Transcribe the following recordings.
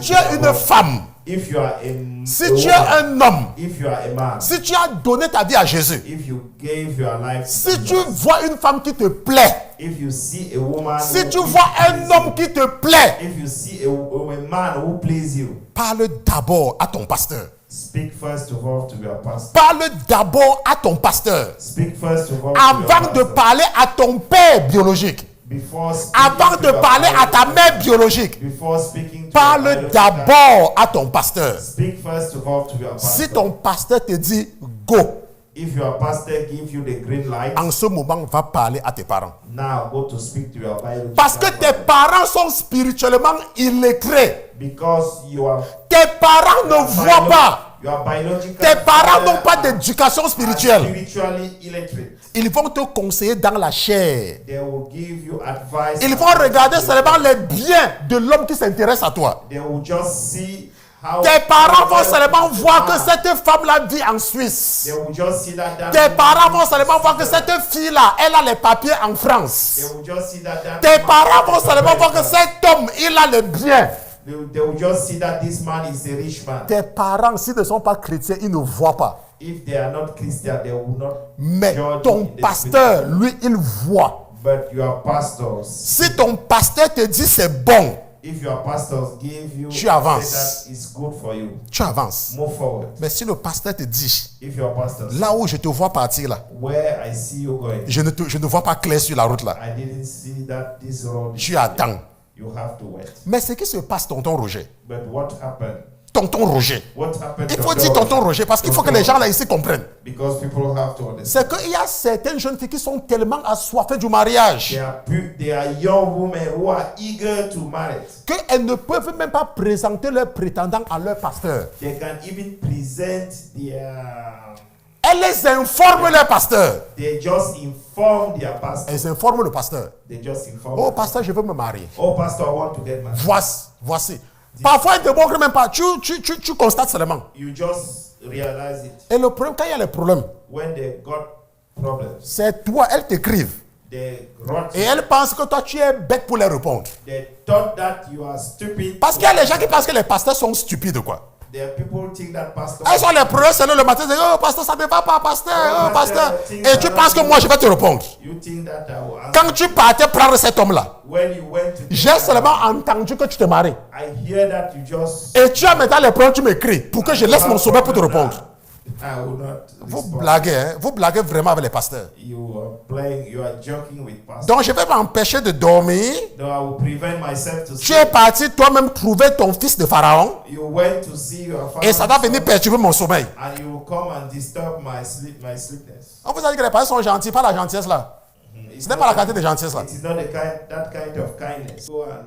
tu es une femme, if you are si a tu es woman, un homme, if you are a man, si tu as donné ta vie à Jésus, if you gave your life to si tu Jesus, vois une femme qui te plaît, if you see a woman si who tu vois un pleases homme qui te plaît, you, if you see a man who pleases you, parle d'abord à ton pasteur. speak first of all to your pastor. Parle d'abord à ton pasteur. Speak first of all to Avant your de pastor. parler à ton père biologique. Before speaking Avant to de your parler à ta biological mère biologique. Before speaking to Parle your biological, d'abord à ton pasteur. speak first of all to your pastor. Si ton pasteur te dit go, If your pastor gives you the green light, en ce moment, va parler à tes parents. now go to speak to your biological Parce que tes father. parents sont spirituellement illettrés. Because you are Tes parents ne voient pas. Your biological Tes parents father n'ont pas are- d'éducation are spirituelle. spiritually illiterate. Ils vont te conseiller dans la chair. They will give you advice. Ils vont regarder seulement les biens de l'homme qui s'intéresse à toi. They will just see how. Tes parents vont how seulement well voir you que are. cette femme-là vit en Suisse. They will just see that Tes parents vont seulement voir que cette fille-là, elle a les papiers en France. They will just see that Tes parents vont seulement voir que cet homme, il a les biens. They will just see that this man is a rich man. Tes parents, s'ils ne sont pas chrétiens, ils ne voient pas. If they are not Christian, they will not Mais judge ton in the pasteur, spirit. lui, il voit. But your pastors, Si ton pasteur te dit c'est bon, if your pastors give you Tu avances. say that is good for you, tu avances. move forward. Mais si le pasteur te dit, If your pastors, là où je te vois partir là, where I see you going, je ne vois pas clair sur la route là, I didn't see that this road. tu attends. You have to wait. Mais ce qui se passe, tonton Roger, But what happened? tonton Roger, What happened? il faut dire tonton Roger parce qu'il faut que les gens là ici comprennent. Because people have to understand. C'est qu'il y a certaines jeunes filles qui sont tellement assoiffées du mariage They are young women who are eager to marry. qu'elles ne peuvent même pas présenter leurs prétendants à leur pasteur. They can even present their. Elles les informent leur pasteur. They just inform their pastor. Elles informent le pasteur. They just inform. Oh pasteur, je veux me marier. Oh, pastor, I want to get married. Voici. Parfois, ils ne démontrent même pas. Tu constates seulement. You just realize it. Et le problème, quand il y a les problèmes, When they got problems, c'est toi, elles t'écrivent. they wrote. Et elles pensent que toi, tu es bête pour les répondre. They thought that you are stupid. Parce qu'il y a les gens qui pensent que les pasteurs sont stupides, quoi. There people think that pastor. Elles sont les problèmes, c'est le matin, ils disent, oh pasteur, ça ne va pas, pasteur, oh pasteur. Et tu penses que moi, je vais te répondre. You think that I will answer. Quand tu partais prendre cet homme-là, When you went to. j'ai seulement entendu que tu te maries. I hear that you just. Et tu as maintenant les problèmes, tu m'écris pour que je laisse mon sommeil pour te répondre. I will not. Vous respond. blaguez, hein? Vous blaguez vraiment avec les pasteurs. You are playing. You are joking with pastor. Donc je vais m'empêcher de dormir. No, I will prevent myself to. Tu es parti toi-même trouver ton fils de Pharaon. You went to see your father. Et ça va venir perturber mon sommeil. And you will come and disturb my sleep, my sleepness. On vous a dit que les pasteurs sont gentils, pas la gentillesse là. It's Ce n'est pas la quantité de gentillesse là. It is not that kind of kindness. Go and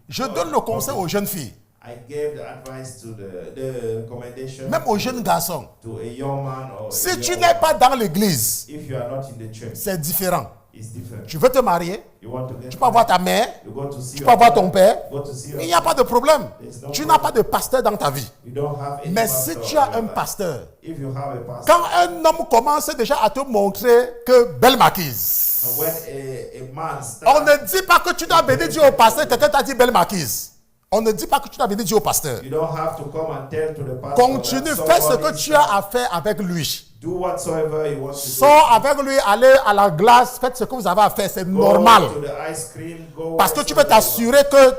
Je donne le conseil aux jeunes filles, I gave the advice to the recommendation même aux jeunes garçons. to a young man or a Si young tu n'es pas dans l'église, if you are not in the church, c'est différent. it's different. Tu veux te marier, You want to get tu peux avoir ta mère, you go to see tu peux avoir ton père. go to see Il n'y a pas de problème. There's no Tu n'as pas de pasteur dans ta vie. You don't have any Mais pastor si tu in as your un life. pasteur, If you have a pastor, quand un homme commence déjà à te montrer que belle marquise, and when a man on starts, ne dit pas que tu dois venir dire au pasteur, quelqu'un t'a dit belle marquise. On ne dit pas que tu dois venir dire au pasteur. you don't have to come and tell to the pastor. Continue, that fais ce somebody que tu as à faire avec lui. do whatsoever you want to do. Sors avec lui, allez à la glace, faites ce que vous avez à faire, c'est normal. Go to the ice cream, go Parce que tu veux whatsoever t'assurer que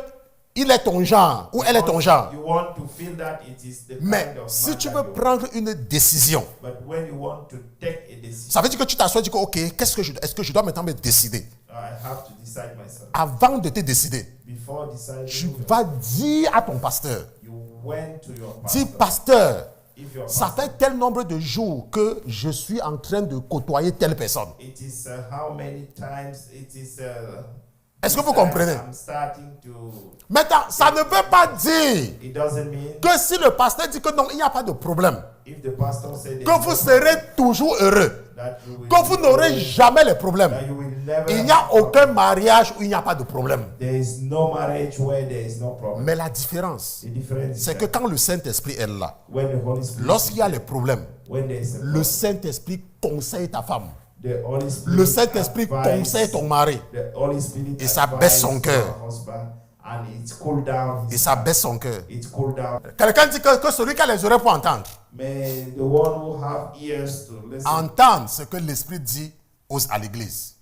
il est ton genre ou elle est ton genre. You want to feel that it is the Mais kind of si man tu that veux you prendre une décision, want. But when you want to take a decision, ça veut dire que tu t'assois et dis que ok, est-ce que je dois maintenant me décider? I have to decide myself. Avant de te décider, Before deciding, tu vas dire à ton pasteur, you went to your dis pastor. pasteur, If your ça pastor, fait tel nombre de jours que je suis en train de côtoyer telle personne. it is how many times it is. Est-ce que vous comprenez? I'm starting to. Maintenant, ça ne veut pas dire It doesn't mean que si le pasteur dit que non, il n'y a pas de problème, if the pastor said que vous serez toujours heureux, that you will, que vous n'aurez jamais les problèmes. that you will never. Il n'y a aucun mariage où il n'y a pas de problème. There is no marriage where there is no problem. Mais la différence, The difference is c'est que that quand le Saint-Esprit est là, when the Holy Spirit, lorsqu'il y a les problèmes, when there is a le problem, Saint-Esprit conseille ta femme. the Holy Spirit Le Saint-Esprit advise- conseille ton mari. The Holy Spirit Et ça baisse son advise cœur. your husband, and it cooled down Et his ça baisse son cœur. it cooled down. Quelqu'un dit que celui qui a les oreilles pour entendre, May the one who have ears to listen entende ce que l'Esprit dit à l'église.